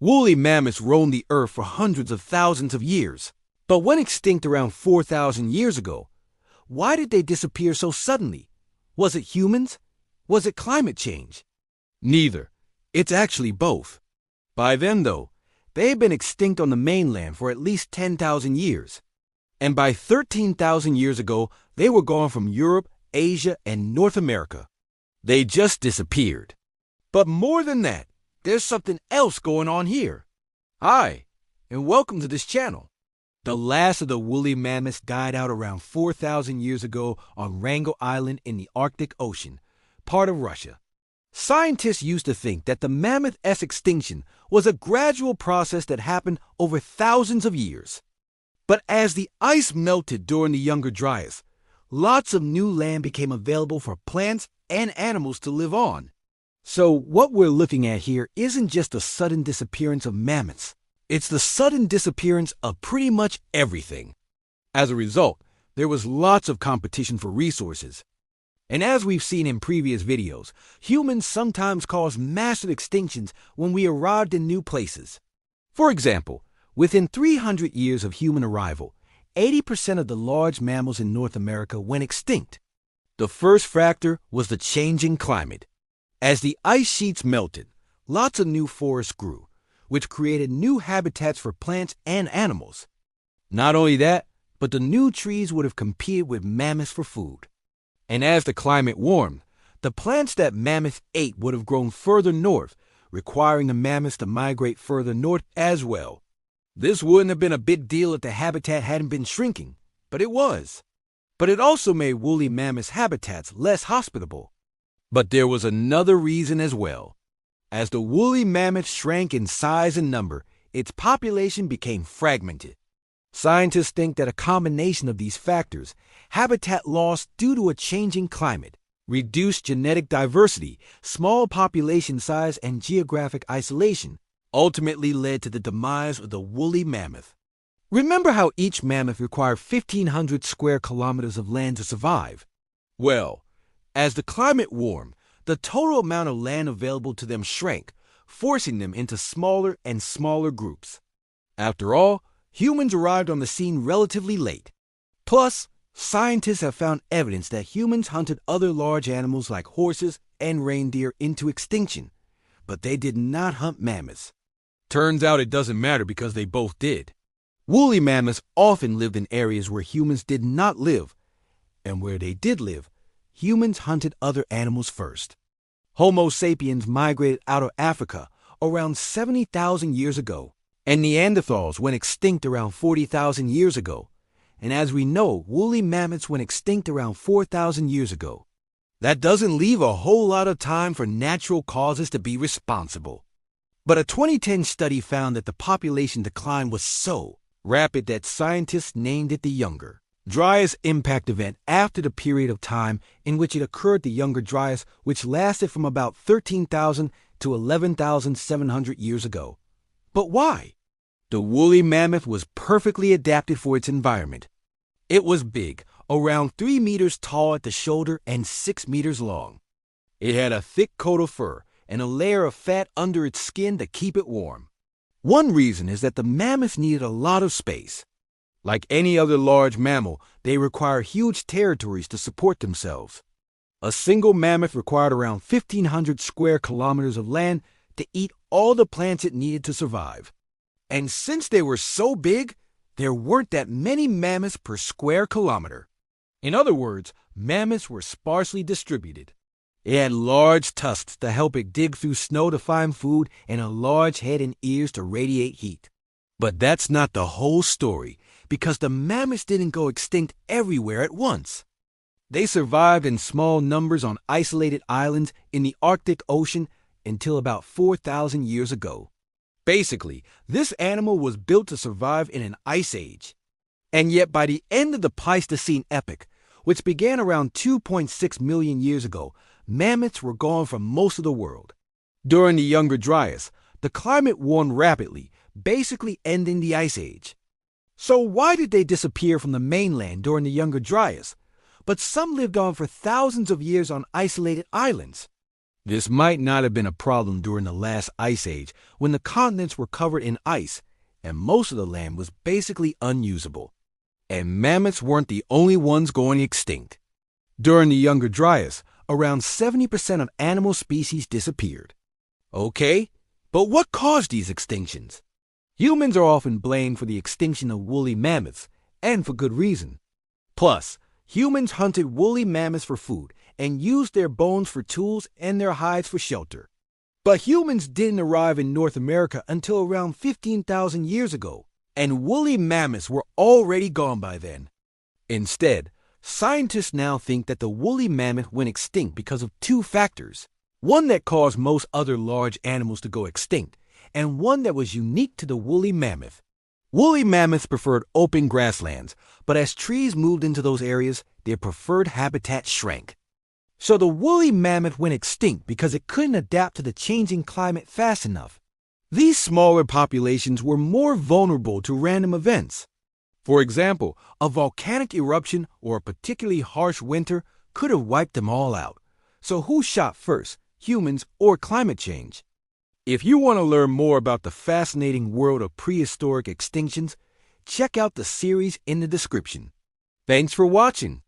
Woolly mammoths roamed the earth for hundreds of thousands of years, but went extinct around 4,000 years ago. Why did they disappear so suddenly? Was it humans? Was it climate change? Neither. It's actually both. By then, though, they had been extinct on the mainland for at least 10,000 years. And by 13,000 years ago, they were gone from Europe, Asia, and North America. They just disappeared. But more than that, there's something else going on here. Hi, and welcome to this channel. The last of the woolly mammoths died out around 4,000 years ago on Wrangel Island in the Arctic Ocean, part of Russia. Scientists used to think that the Mammoth-esque extinction was a gradual process that happened over thousands of years. But as the ice melted during the Younger Dryas, lots of new land became available for plants and animals to live on. So what we're looking at here isn't just the sudden disappearance of mammoths. It's the sudden disappearance of pretty much everything. As a result, there was lots of competition for resources. And as we've seen in previous videos, humans sometimes cause massive extinctions when we arrived in new places. For example, within 300 years of human arrival, 80% of the large mammals in North America went extinct. The first factor was the changing climate. As the ice sheets melted, lots of new forests grew, which created new habitats for plants and animals. Not only that, but the new trees would have competed with mammoths for food. And as the climate warmed, the plants that mammoths ate would have grown further north, requiring the mammoths to migrate further north as well. This wouldn't have been a big deal if the habitat hadn't been shrinking, but it was. But it also made woolly mammoths' habitats less hospitable. But there was another reason as well. As the woolly mammoth shrank in size and number, its population became fragmented. Scientists think that a combination of these factors, habitat loss due to a changing climate, reduced genetic diversity, small population size, and geographic isolation, ultimately led to the demise of the woolly mammoth. Remember how each mammoth required 1,500 square kilometers of land to survive? Well, as the climate warmed, the total amount of land available to them shrank, forcing them into smaller and smaller groups. After all, humans arrived on the scene relatively late. Plus, scientists have found evidence that humans hunted other large animals like horses and reindeer into extinction, but they did not hunt mammoths. Turns out it doesn't matter because they both did. Woolly mammoths often lived in areas where humans did not live, and where they did live, humans hunted other animals first. Homo sapiens migrated out of Africa around 70,000 years ago, and Neanderthals went extinct around 40,000 years ago. And as we know, woolly mammoths went extinct around 4,000 years ago. That doesn't leave a whole lot of time for natural causes to be responsible. But a 2010 study found that the population decline was so rapid that scientists named it the Younger Dryas impact event after the period of time in which it occurred, the Younger Dryas, which lasted from about 13,000 to 11,700 years ago. But why? The woolly mammoth was perfectly adapted for its environment. It was big, around 3 meters tall at the shoulder and 6 meters long. It had a thick coat of fur and a layer of fat under its skin to keep it warm. One reason is that the mammoths needed a lot of space. Like any other large mammal, they require huge territories to support themselves. A single mammoth required around 1,500 square kilometers of land to eat all the plants it needed to survive. And since they were so big, there weren't that many mammoths per square kilometer. In other words, mammoths were sparsely distributed. It had large tusks to help it dig through snow to find food and a large head and ears to radiate heat. But that's not the whole story, because the mammoths didn't go extinct everywhere at once. They survived in small numbers on isolated islands in the Arctic Ocean until about 4,000 years ago. Basically, this animal was built to survive in an ice age. And yet by the end of the Pleistocene epoch, which began around 2.6 million years ago, mammoths were gone from most of the world. During the Younger Dryas, the climate warmed rapidly, basically ending the ice age. So why did they disappear from the mainland during the Younger Dryas? But some lived on for thousands of years on isolated islands. This might not have been a problem during the last ice age, when the continents were covered in ice and most of the land was basically unusable. And mammoths weren't the only ones going extinct. During the Younger Dryas, around 70% of animal species disappeared. Okay, but what caused these extinctions? Humans are often blamed for the extinction of woolly mammoths, and for good reason. Plus, humans hunted woolly mammoths for food and used their bones for tools and their hides for shelter. But humans didn't arrive in North America until around 15,000 years ago, and woolly mammoths were already gone by then. Instead, scientists now think that the woolly mammoth went extinct because of two factors. One that caused most other large animals to go extinct, and one that was unique to the woolly mammoth. Woolly mammoths preferred open grasslands, but as trees moved into those areas, their preferred habitat shrank. So the woolly mammoth went extinct because it couldn't adapt to the changing climate fast enough. These smaller populations were more vulnerable to random events. For example, a volcanic eruption or a particularly harsh winter could have wiped them all out. So who shot first, humans or climate change? If you want to learn more about the fascinating world of prehistoric extinctions, check out the series in the description. Thanks for watching.